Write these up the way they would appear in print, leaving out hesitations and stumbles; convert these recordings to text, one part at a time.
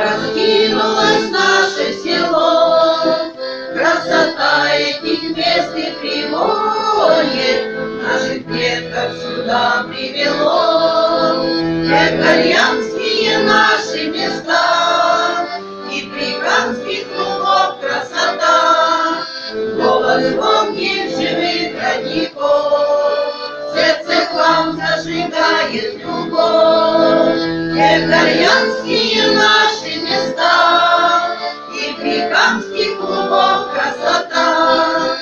раскинулось наше село. Красота этих мест и приволье наших предков сюда привело. Итальянские наши места и прикамских лугов красота, голос звонких живых родников, сердце к вам зажигает любовь. Итальянские наши места и прикамских лугов красота,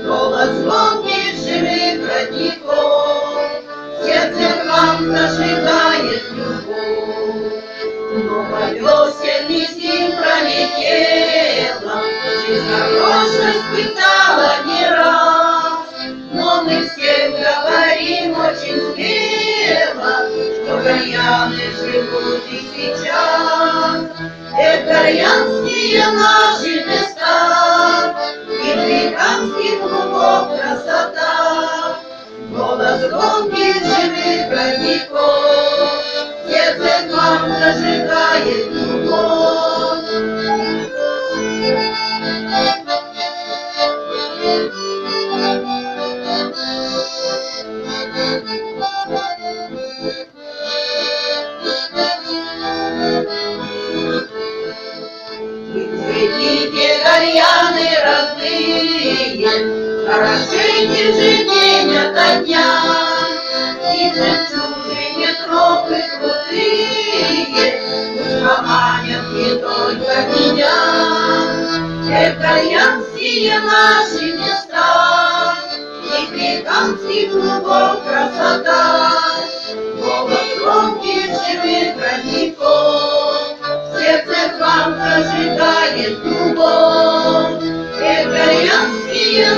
голос звонких живых родников, сердце к вам зажигает любовь. Много весельных зим пролетела, жизнь хорошо испытала не раз, но мы всем говорим очень смело, что гальяны живут и сейчас. Гальянские наши места и прикамских лугов красота, голос звонких живых родников, сердце к вам зажигает любовь. Следите, гальяны родные, хорошеньки же день ото дня, и жемчужине тропы крутые пусть поманят не только меня. Итальянские наши места и прикамских лугов красота, голос звонких живых родников, сердце к вам зажигает любовь. Итальянские